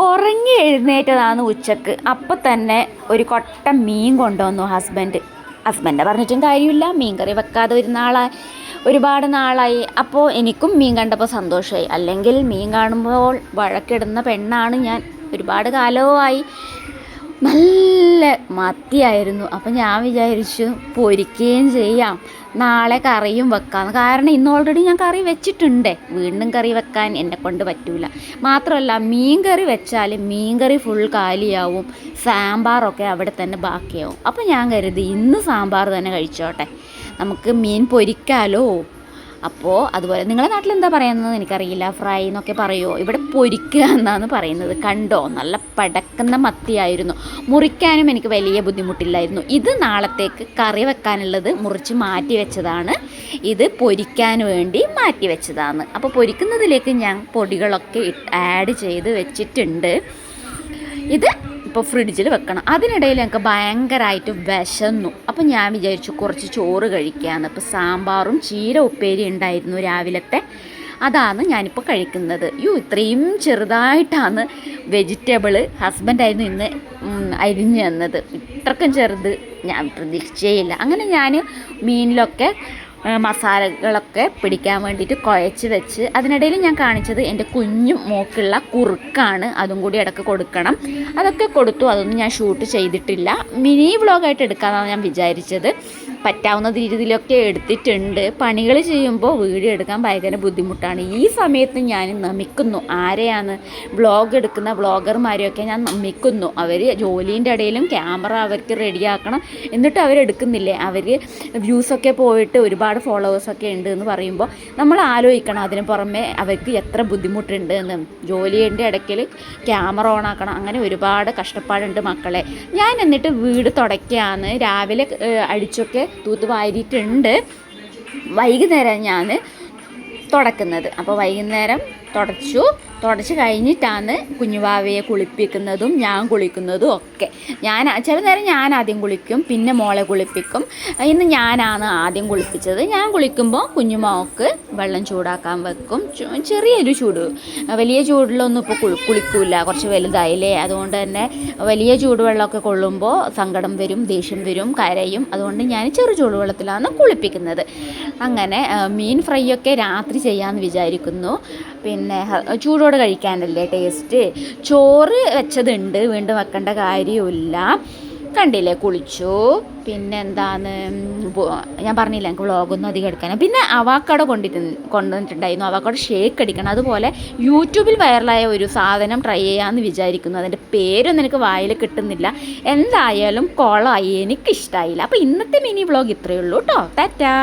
ഉറങ്ങി എഴുന്നേറ്റതാണ് ഉച്ചക്ക്. അപ്പം തന്നെ ഒരു കൊട്ട മീൻ കൊണ്ടുവന്നു ഹസ്ബൻഡ് പറഞ്ഞിട്ടും കാര്യമില്ല, മീൻ കറി വെക്കാതെ ഒരുപാട് നാളായി. അപ്പോൾ എനിക്കും മീൻ കണ്ടപ്പോൾ സന്തോഷമായി. അല്ലെങ്കിൽ മീൻ കാണുമ്പോൾ വഴക്കിടുന്ന പെണ്ണാണ് ഞാൻ. ഒരുപാട് കാലവുമായി. നല്ല മത്തിയായിരുന്നു. അപ്പം ഞാൻ വിചാരിച്ചു പൊരിക്കുകയും ചെയ്യാം, നാളെ കറിയും വെക്കാം. കാരണം ഇന്ന് ഓൾറെഡി ഞാൻ കറി വെച്ചിട്ടുണ്ട്. വീണ്ടും കറി വെക്കാൻ എന്നെ കൊണ്ട് പറ്റൂല. മാത്രമല്ല മീൻ കറി വെച്ചാൽ മീൻ കറി ഫുൾ കാലിയാവും, സാമ്പാറൊക്കെ അവിടെ തന്നെ ബാക്കിയാവും. അപ്പോൾ ഞാൻ കരുതി ഇന്ന് സാമ്പാർ തന്നെ കഴിച്ചോട്ടെ, നമുക്ക് മീൻ പൊരിക്കാലോ. അപ്പോൾ അതുപോലെ നിങ്ങളുടെ നാട്ടിൽ എന്താ പറയുന്നത് എനിക്കറിയില്ല, ഫ്രൈ എന്നൊക്കെ പറയുമോ? ഇവിടെ പൊരിക്കുക എന്നാണ് പറയുന്നത്. കണ്ടോ, നല്ല പടക്കുന്ന മത്തിയായിരുന്നു. മുറിക്കാനും എനിക്ക് വലിയ ബുദ്ധിമുട്ടില്ലായിരുന്നു. ഇത് നാളത്തേക്ക് കറി വെക്കാനുള്ളത് മുറിച്ച് മാറ്റി വെച്ചതാണ്, ഇത് പൊരിക്കാൻ വേണ്ടി മാറ്റി വെച്ചതാണ്. അപ്പോൾ പൊരിക്കുന്നതിലേക്ക് ഞാൻ പൊടികളൊക്കെ ആഡ് ചെയ്ത് വെച്ചിട്ടുണ്ട്. ഇത് ഇപ്പോൾ ഫ്രിഡ്ജിൽ വെക്കണം. അതിനിടയിൽ എനിക്ക് ഭയങ്കരമായിട്ട് വിശന്നു. അപ്പോൾ ഞാൻ വിചാരിച്ചു കുറച്ച് ചോറ് കഴിക്കാമെന്ന്. ഇപ്പോൾ സാമ്പാറും ചീര ഉപ്പേരി ഉണ്ടായിരുന്നു രാവിലത്തെ, അതാണ് ഞാനിപ്പോൾ കഴിക്കുന്നത്. ഇത്രയും ചെറുതായിട്ടാണ് വെജിറ്റബിൾ ഹസ്ബൻഡായിരുന്നു ഇന്ന് അരിഞ്ഞു തന്നത്. ഇത്രക്കും ചെറുത് ഞാൻ പ്രതീക്ഷിച്ചേയില്ല. അങ്ങനെ ഞാൻ മീനിലൊക്കെ മസാലകളൊക്കെ പിടിക്കാൻ വേണ്ടിയിട്ട് കുഴച്ച് വെച്ച്, അതിനിടയിൽ ഞാൻ കാണിച്ചത് എൻ്റെ കുഞ്ഞു മോക്കുള്ള കുറുക്കാണ്. അതും കൂടി ഇടയ്ക്ക് കൊടുക്കണം. അതൊക്കെ കൊടുത്തു. അതൊന്നും ഞാൻ ഷൂട്ട് ചെയ്തിട്ടില്ല. മിനി വ്ളോഗായിട്ട് എടുക്കാമെന്നാണ് ഞാൻ വിചാരിച്ചത്. പറ്റാവുന്ന രീതിയിലൊക്കെ എടുത്തിട്ടുണ്ട്. പണികൾ ചെയ്യുമ്പോൾ വീഡിയോ എടുക്കാൻ ഭയങ്കര ബുദ്ധിമുട്ടാണ്. ഈ സമയത്ത് ഞാൻ നമിക്കുന്നു, ആരെയാണ് വ്ളോഗ് എടുക്കുന്ന വ്ളോഗർമാരെയൊക്കെ ഞാൻ നമിക്കുന്നു. അവർ ജോലീൻ്റെ ഇടയിലും ക്യാമറ അവർക്ക് റെഡിയാക്കണം, എന്നിട്ട് അവരെടുക്കുന്നില്ലേ. അവർ വ്യൂസൊക്കെ പോയിട്ട് ഒരുപാട് ഫോളോവേഴ്സൊക്കെ ഉണ്ട് എന്ന് പറയുമ്പോൾ നമ്മൾ ആലോചിക്കണം അതിന് പുറമെ അവർക്ക് എത്ര ബുദ്ധിമുട്ടുണ്ട് എന്ന്. ജോലിയുടെ ഇടയ്ക്കിൽ ക്യാമറ ഓണാക്കണം, അങ്ങനെ ഒരുപാട് കഷ്ടപ്പാടുണ്ട് മക്കളെ. ഞാൻ എന്നിട്ട് വീട് തുടയ്ക്കുകയാണ്. രാവിലെ അടിച്ചൊക്കെ തൂത്ത് വാരിയിട്ടുണ്ട്. വൈകുന്നേരം ഞാൻ തുടക്കുന്നത്. അപ്പോൾ വൈകുന്നേരം തുടച്ച് കഴിഞ്ഞിട്ടാണ് കുഞ്ഞുവാവയെ കുളിപ്പിക്കുന്നതും ഞാൻ കുളിക്കുന്നതും ഒക്കെ. ചില നേരം ഞാൻ ആദ്യം കുളിക്കും, പിന്നെ മോളെ കുളിപ്പിക്കും. ഇന്ന് ഞാനാണ് ആദ്യം കുളിപ്പിച്ചത്. ഞാൻ കുളിക്കുമ്പോൾ കുഞ്ഞുമോൾക്ക് വെള്ളം ചൂടാക്കാൻ വെക്കും. ചെറിയൊരു ചൂട്, വലിയ ചൂടിലൊന്നും ഇപ്പോൾ കുളിക്കൂല, കുറച്ച് വലുതായില്ലേ. അതുകൊണ്ട് തന്നെ വലിയ ചൂടുവെള്ളമൊക്കെ കൊള്ളുമ്പോൾ സങ്കടം വരും, ദേഷ്യം വരും, കരയും. അതുകൊണ്ട് ഞാൻ ചെറു ചൂടുവെള്ളത്തിലാണ് കുളിപ്പിക്കുന്നത്. അങ്ങനെ മീൻ ഫ്രൈ ഒക്കെ രാത്രി ചെയ്യാമെന്ന് വിചാരിക്കുന്നു. പിന്നെ ചൂടോടെ കഴിക്കാനല്ലേ ടേസ്റ്റ്. ചോറ് വെച്ചതുണ്ട്, വീണ്ടും വെക്കേണ്ട കാര്യമില്ല. കണ്ടില്ലേ, കുളിച്ചു. പിന്നെ എന്താണ്, ഞാൻ പറഞ്ഞില്ല എനിക്ക് വ്ളോഗൊന്നും അധികം എടുക്കാൻ. പിന്നെ അവാക്കാഡോ കൊണ്ടുവന്നിട്ടുണ്ടായിരുന്നു. അവാക്കാഡോ ഷേക്ക് അടിക്കണം. അതുപോലെ യൂട്യൂബിൽ വൈറലായ ഒരു സാധനം ട്രൈ ചെയ്യാമെന്ന് വിചാരിക്കുന്നു. അതിൻ്റെ പേരൊന്നും എനിക്ക് വായിൽ കിട്ടുന്നില്ല. എന്തായാലും കൊളമായി, എനിക്കിഷ്ടമായില്ല. അപ്പോൾ ഇന്നത്തെ മിനി വ്ളോഗ് ഇത്രയേ ഉള്ളൂ കേട്ടോ. ടാറ്റാ.